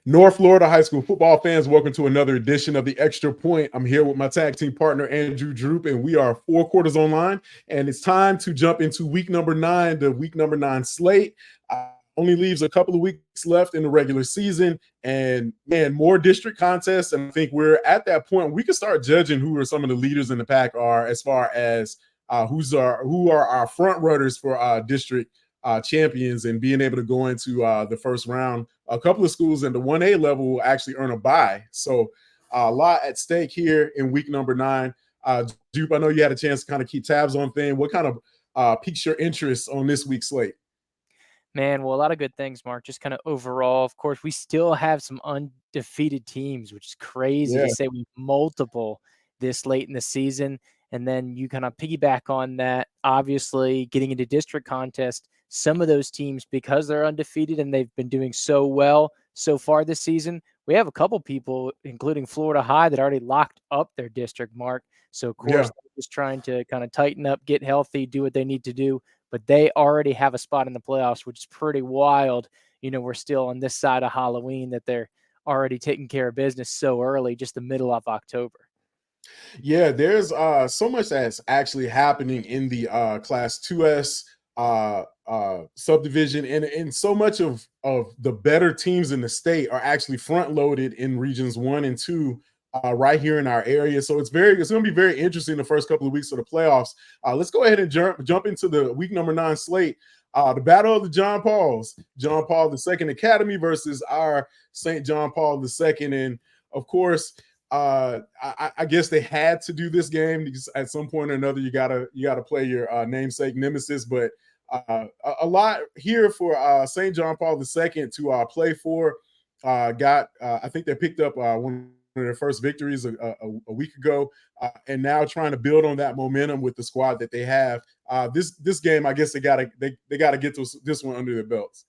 North Florida high school football fans, welcome to another edition of the Extra Point. I'm here with my tag team partner, Andrew Droop, and we are 4 quarters online. And it's time to jump into week number 9, the week number 9 slate. Only leaves a couple of weeks left in the regular season, and man, more district contests. And I think we're at that point we can start judging who are some of the leaders in the pack are as far as who are our front runners for district champions and being able to go into the first round. A couple of schools in the 1A level will actually earn a bye. So a lot at stake here in week number 9. Dupe, I know you had a chance to kind of keep tabs on things. What kind of piques your interest on this week's slate? Man, well, a lot of good things, Mark. Just kind of overall, of course, we still have some undefeated teams, which is crazy Yeah, to say. We've multiple this late in the season. And then you kind of piggyback on that, obviously getting into district contest. Some of those teams, because they're undefeated and they've been doing so well so far this season, we have a couple people, including Florida High, that already locked up their district, Mark. So, of course, yeah. they're just trying to kind of tighten up, get healthy, do what they need to do, but they already have a spot in the playoffs, which is pretty wild. We're still on this side of Halloween that they're already taking care of business so early, just the middle of October. Yeah, there's so much that's actually happening in the class 2S subdivision, and so much of the better teams in the state are actually front loaded in regions 1 and 2 right here in our area. So it's going to be very interesting the first couple of weeks of the playoffs. Let's go ahead and jump into the week number 9 slate. The battle of the John Pauls, John Paul II Academy versus our St. John Paul II. And of course, I guess they had to do this game because at some point or another you gotta play your namesake nemesis. But a lot here for St. John Paul II to play for. I think they picked up one of their first victories a week ago, and now trying to build on that momentum with the squad that they have. This game, I guess they gotta get this one under their belts.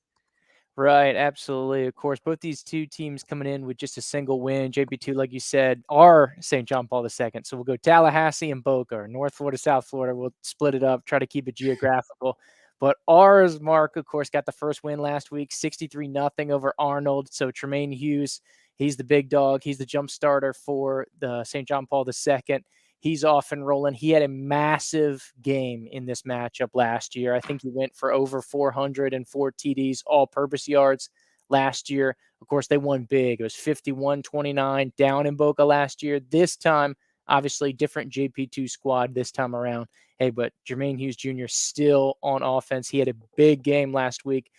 Right, absolutely. Of course, both these two teams coming in with just a single win. JP2, like you said, are St. John Paul II. So we'll go Tallahassee and Boca, or North Florida, South Florida. We'll split it up, try to keep it geographical. But ours, Mark, of course, got the first win last week, 63-0 over Arnold. So Tremaine Hughes, he's the big dog. He's the jump starter for the St. John Paul II. He's off and rolling. He had a massive game in this matchup last year. I think he went for over 404 TDs, all-purpose yards last year. Of course, they won big. It was 51-29 down in Boca last year. This time, obviously, different JP2 squad this time around. Hey, but Jermaine Hughes Jr. still on offense. He had a big game last week.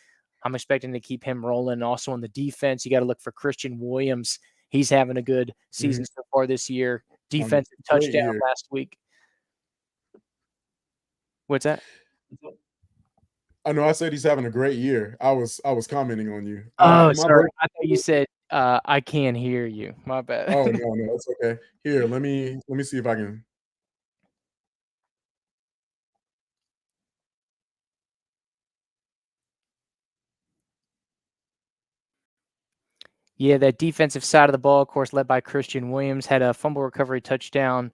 I'm expecting to keep him rolling. Also on the defense, you got to look for Christian Williams. He's having a good season so far this year. Defensive Great touchdown year. last week. What's that? I know I said he's having a great year. I was commenting on you. Oh, My sorry. break. I thought you said, I can't hear you. My bad. Oh no, it's okay. Here, let me see if I can. Yeah, that defensive side of the ball, of course, led by Christian Williams, had a fumble recovery touchdown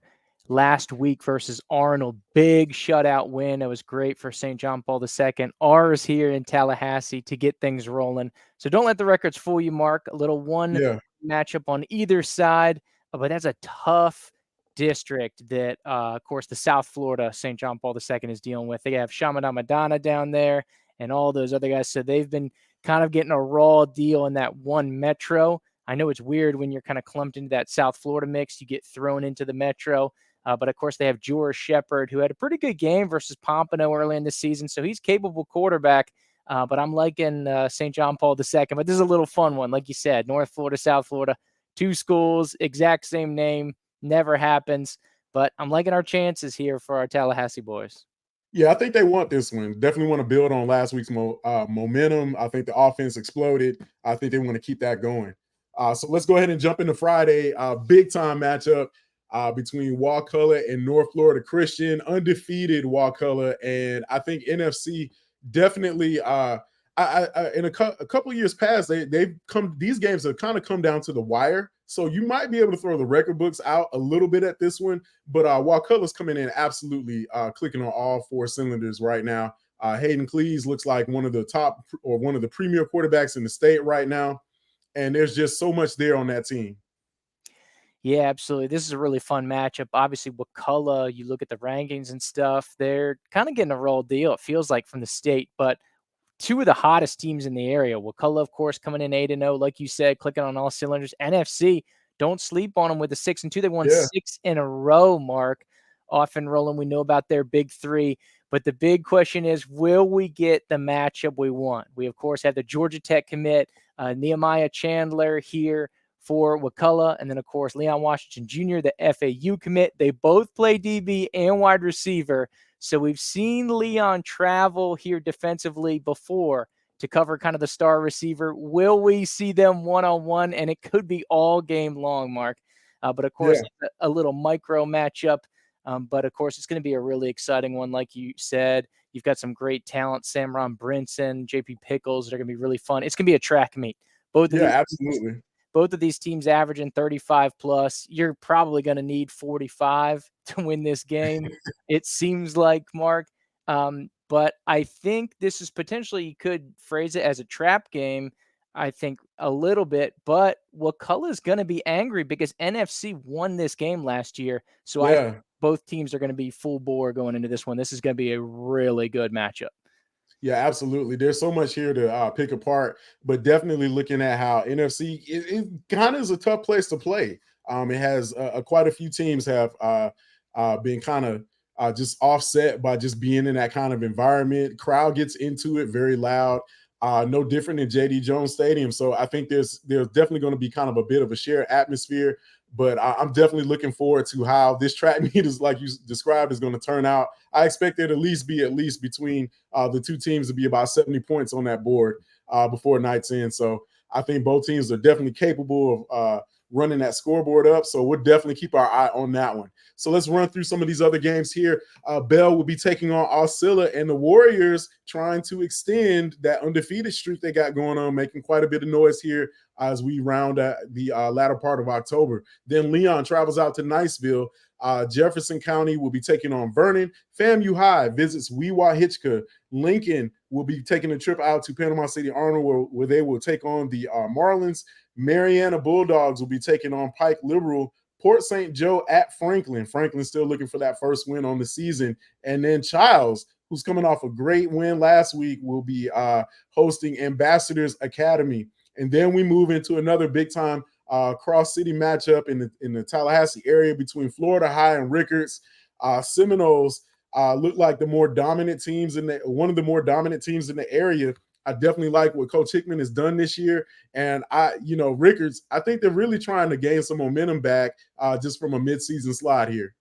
last week versus Arnold. Big shutout win. It was great for St. John Paul II. Ours here in Tallahassee to get things rolling. So don't let the records fool you, Mark. A little one Yeah, matchup on either side, but that's a tough district that, of course, the South Florida St. John Paul II is dealing with. They have Shamadana Madonna down there and all those other guys. So they've been kind of getting a raw deal in that one metro. I know it's weird when you're kind of clumped into that South Florida mix, you get thrown into the metro. But of course, they have George Shepard, who had a pretty good game versus Pompano early in the season. So he's capable quarterback. But I'm liking St. John Paul II. But this is a little fun one. Like you said, North Florida, South Florida, two schools, exact same name, never happens. But I'm liking our chances here for our Tallahassee boys. yeah. I think they want this one. Definitely want to build on last week's momentum. I think the offense exploded. I think they want to keep that going. So let's go ahead and jump into Friday. Big time matchup between Wakulla and North Florida Christian, undefeated Wakulla, and I think NFC definitely. In a couple of years past, they've come. These games have kind of come down to the wire, so you might be able to throw the record books out a little bit at this one. But Wakulla's coming in absolutely clicking on all 4 cylinders right now. Hayden Cleese looks like one of the top or one of the premier quarterbacks in the state right now. and there's just so much there on that team. Yeah, absolutely. This is a really fun matchup. Obviously, Wakulla, you look at the rankings and stuff, they're kind of getting a raw deal, it feels like, from the state. But two of the hottest teams in the area. Wakulla, of course, coming in 8-0, like you said, clicking on all cylinders. NFC, don't sleep on them with a 6-2. They won Yeah, 6 in a row, Mark. Off and rolling. We know about their big three. But the big question is, will we get the matchup we want? We, of course, have the Georgia Tech commit, Nehemiah Chandler here for Wakulla. And then, of course, Leon Washington Jr., the FAU commit. They both play DB and wide receiver. So we've seen Leon travel here defensively before to cover kind of the star receiver. Will we see them one-on-one? And it could be all game long, Mark. But of course, yeah, a little micro matchup. But of course, it's going to be a really exciting one, like you said. You've got some great talent, Samron Brinson, JP Pickles, that are going to be really fun. It's going to be a track meet. Both of yeah, these absolutely. both of these teams averaging 35 plus. You're probably going to need 45 to win this game. It seems like, Mark. But I think this is potentially, you could phrase it as a trap game. I think a little bit, but Wakulla is going to be angry because NFC won this game last year. So I think Yeah. both teams are going to be full bore going into this one. This is going to be a really good matchup. Yeah, absolutely. There's so much here to pick apart, but definitely looking at how NFC it kind of is a tough place to play. It has quite a few teams have been kind of just offset by just being in that kind of environment. Crowd gets into it very loud. No different than JD Jones Stadium. So I think there's definitely going to be kind of a bit of a shared atmosphere. But I'm definitely looking forward to how this track meet is, like you described, is going to turn out. I expect it at least between the two teams to be about 70 points on that board before night's end. So I think both teams are definitely capable of running that scoreboard up. So we'll definitely keep our eye on that one. So let's run through some of these other games here. Bell will be taking on Osceola, and the Warriors trying to extend that undefeated streak they got going on, making quite a bit of noise here as we round the latter part of October. Then Leon travels out to Niceville. Jefferson County will be taking on Vernon. FAMU High visits Weehawken. Lincoln will be taking a trip out to Panama City Arnold, where they will take on the Marlins. Mariana Bulldogs will be taking on Pike Liberal. Port St. Joe at Franklin. Franklin's still looking for that first win on the season. And then Childs, who's coming off a great win last week, will be hosting Ambassadors Academy. And then we move into another big time cross city matchup in the Tallahassee area between Florida High and Rickards. Seminoles look like the more dominant teams one of the more dominant teams in the area. I definitely like what Coach Hickman has done this year. And Rickards, I think they're really trying to gain some momentum back just from a midseason slide here.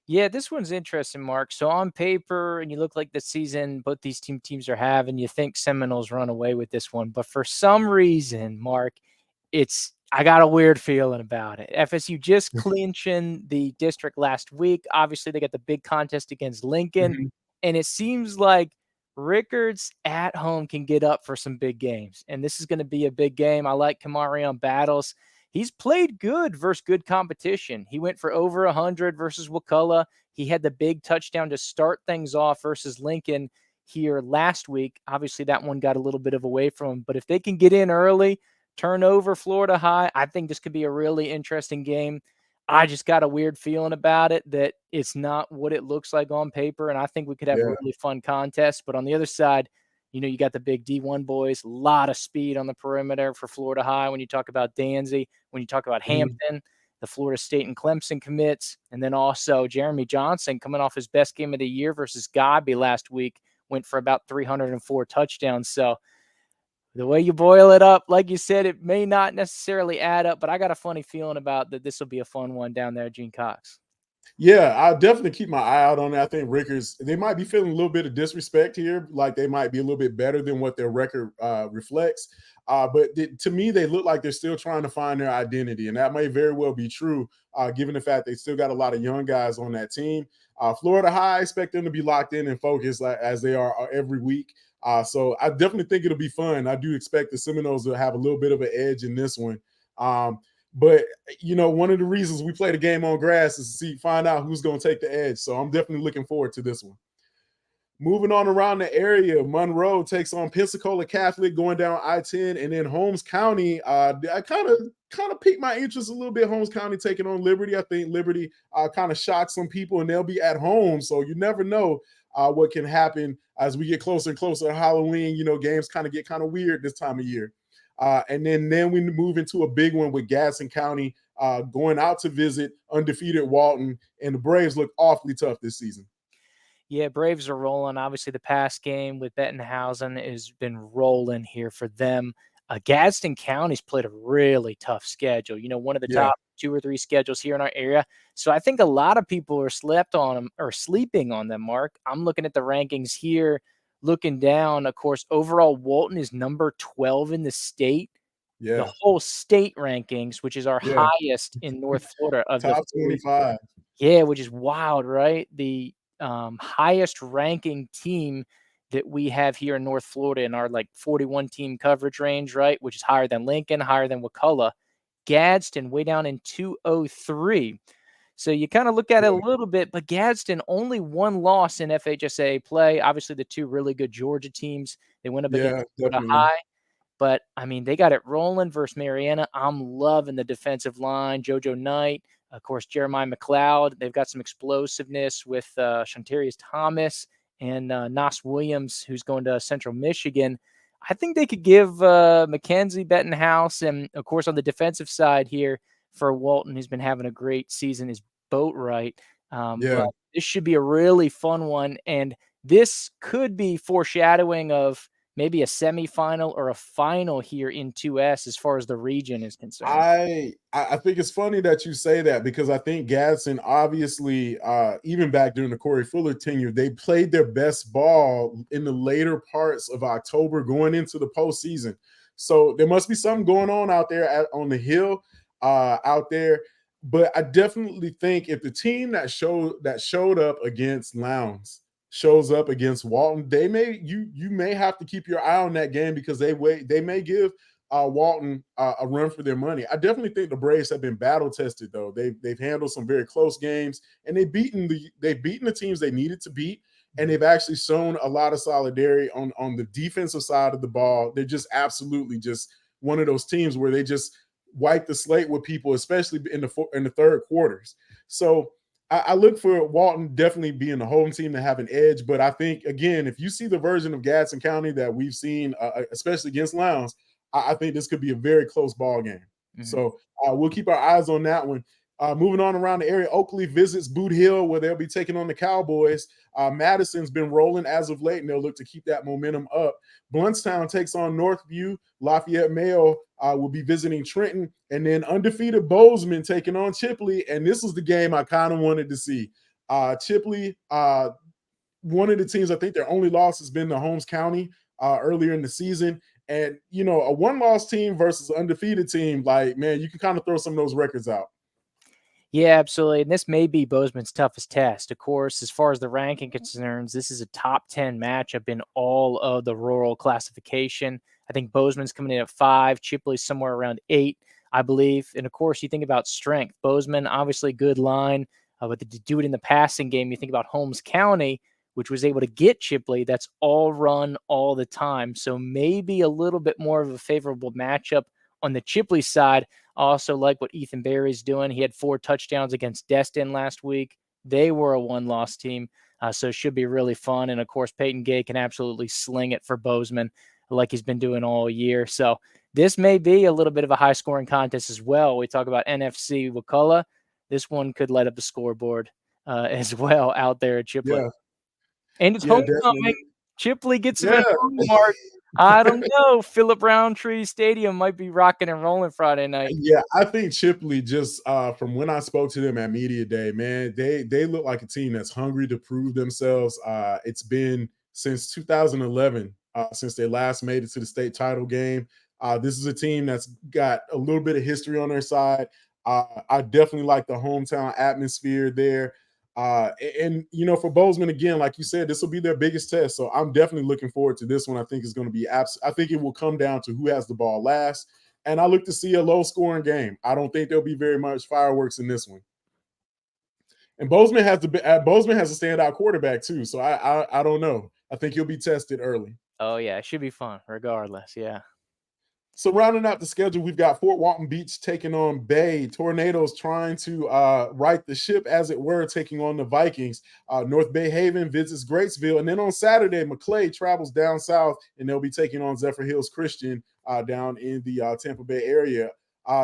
Yeah, this one's interesting, Mark. So on paper, and you look like the season both these teams are having, you think Seminoles run away with this one. But for some reason, Mark, I got a weird feeling about it. FSU just clinching the district last week. Obviously, they got the big contest against Lincoln. Mhm. And it seems like Rickards at home can get up for some big games. And this is going to be a big game. I like Kamarion Battles. He's played good versus good competition. He went for over 100 versus Wakulla. He had the big touchdown to start things off versus Lincoln here last week. Obviously, that one got a little bit of away from him. But if they can get in early, turn over Florida High, I think this could be a really interesting game. I just got a weird feeling about it that it's not what it looks like on paper, and I think we could have a Yeah. really fun contest. But on the other side, you got the big D1 boys, a lot of speed on the perimeter for Florida High when you talk about Danzy, when you talk about Mhm. Hampton, the Florida State and Clemson commits, and then also Jeremy Johnson coming off his best game of the year versus Gabi last week, went for about 304 touchdowns. So the way you boil it up, like you said, it may not necessarily add up, but I got a funny feeling about that this will be a fun one down there at Gene Cox. Yeah, I'll definitely keep my eye out on it. I think Rickards, they might be feeling a little bit of disrespect here, like they might be a little bit better than what their record reflects. To me, they look like they're still trying to find their identity, and that may very well be true, given the fact they still got a lot of young guys on that team. Florida High, I expect them to be locked in and focused as they are every week. So I definitely think it'll be fun. I do expect the Seminoles to have a little bit of an edge in this one. But one of the reasons we play the game on grass is to find out who's going to take the edge. So I'm definitely looking forward to this one. Moving on around the area, Monroe takes on Pensacola Catholic going down I-10, and then Holmes County. I kind of piqued my interest a little bit. Holmes County taking on Liberty. I think Liberty kind of shocked some people, and they'll be at home, so you never know what can happen as we get closer and closer to Halloween. Games kind of get kind of weird this time of year. And then we move into a big one with Gadsden County going out to visit undefeated Walton, and the Braves look awfully tough this season. Yeah, Braves are rolling. Obviously, the past game with Bettenhausen has been rolling here for them. Gadsden County's played a really tough schedule. One of the Yeah, top 2 or 3 schedules here in our area. So I think a lot of people are slept on them or sleeping on them, Mark. I'm looking at the rankings here, looking down. Of course, overall, Walton is number 12 in the state. The yeah, whole state rankings, which is our yeah. highest in North Florida of the Top 40. 25. Yeah, which is wild, right? The highest ranking team that we have here in North Florida in our 41 team coverage range, right? Which is higher than Lincoln, higher than Wakulla. Gadsden way down in 203. So you kind of look at it a Yeah, little bit, but Gadsden only one loss in FHSA play. Obviously, the 2 really good Georgia teams. They went up against yeah, Florida definitely. High. But, I mean, they got it rolling versus Mariana. I'm loving the defensive line. JoJo Knight, of course, Jeremiah McLeod. They've got some explosiveness with Shantarius Thomas and Nas Williams, who's going to Central Michigan. I think they could give Mackenzie Bettenhouse, and, of course, on the defensive side here for Walton, who's been having a great season, is Boatwright. But Yeah. this should be a really fun one, and this could be foreshadowing of maybe a semifinal or a final here in 2S as far as the region is concerned. I think it's funny that you say that, because I think Gadsden obviously, even back during the Corey Fuller tenure, they played their best ball in the later parts of October going into the postseason. So there must be something going on out there on the hill out there. But I definitely think if the team that showed up against Lowndes shows up against Walton, you may have to keep your eye on that game, because they may give Walton a run for their money. I definitely think the Braves have been battle tested, though. They've handled some very close games, and they've beaten the teams they needed to beat, and they've actually shown a lot of solidarity on the defensive side of the ball. They're just absolutely just one of those teams where they just wipe the slate with people, especially in the third quarters. So I look for Walton definitely being the home team to have an edge. But I think, again, if you see the version of Gadsden County that we've seen, especially against Lowndes, I think this could be a very close ball game. Mhm. So we'll keep our eyes on that one. Moving on around the area, Oakley visits Boot Hill, where they'll be taking on the Cowboys. Madison's been rolling as of late, and they'll look to keep that momentum up. Bluntstown takes on Northview. Lafayette Mayo will be visiting Trenton, and then undefeated Bozeman taking on Chipley. And this is the game I kind of wanted to see. Chipley, one of the teams, I think their only loss has been to Holmes County earlier in the season. And, a one-loss team versus an undefeated team, man, you can kind of throw some of those records out. Yeah, absolutely. And this may be Bozeman's toughest test. Of course, as far as the ranking concerns, this is a top 10 matchup in all of the rural classification. I think Bozeman's coming in at 5, Chipley's somewhere around 8, I believe. And of course, you think about strength. Bozeman, obviously good line, but to do it in the passing game, you think about Holmes County, which was able to get Chipley. That's all run all the time. So maybe a little bit more of a favorable matchup on the Chipley side. I also like what Ethan Berry's doing. He had 4 touchdowns against Destin last week. They were a one-loss team, so it should be really fun. And, of course, Peyton Gay can absolutely sling it for Bozeman like he's been doing all year. So this may be a little bit of a high-scoring contest as well. We talk about NFC Wakulla. This one could light up the scoreboard as well out there at Chipley. Yeah, And it's yeah, homecoming. definitely. Chipley gets him Yeah. at home, Mark. I don't know. Philip Roundtree Stadium might be rocking and rolling Friday night. Yeah, I think Chipley, just from when I spoke to them at Media Day, man, they look like a team that's hungry to prove themselves. It's been since 2011 since they last made it to the state title game. This is a team that's got a little bit of history on their side. I definitely like the hometown atmosphere there. And for Bozeman, again, like you said, this will be their biggest test. So I'm definitely looking forward to this one. I think it's going to be I think it will come down to who has the ball last, and I look to see a low scoring game. I don't think there'll be very much fireworks in this one. And Bozeman has a standout quarterback too. So I don't know. I think he'll be tested early. Oh yeah, it should be fun regardless. Yeah. So rounding out the schedule, we've got Fort Walton Beach taking on Bay. Tornadoes trying to right the ship, as it were, taking on the Vikings. North Bay Haven visits Gratesville. And then on Saturday, McClay travels down south, and they'll be taking on Zephyr Hills Christian down in the Tampa Bay area.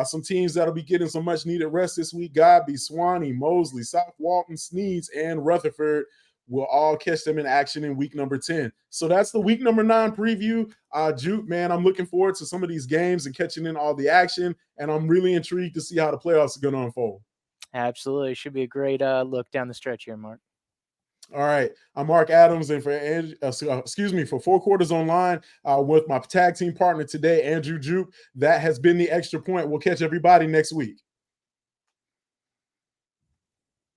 Some teams that'll be getting some much-needed rest this week: Godby, Swanee, Mosley, South Walton, Sneeds, and Rutherford. We'll all catch them in action in week number 10. So that's the week number 9 preview. Juke, man, I'm looking forward to some of these games and catching in all the action. And I'm really intrigued to see how the playoffs are going to unfold. Absolutely. Should be a great look down the stretch here, Mark. All right. I'm Mark Adams, and for 4 Quarters Online with my tag team partner today, Andrew Juke. That has been the Extra Point. We'll catch everybody next week.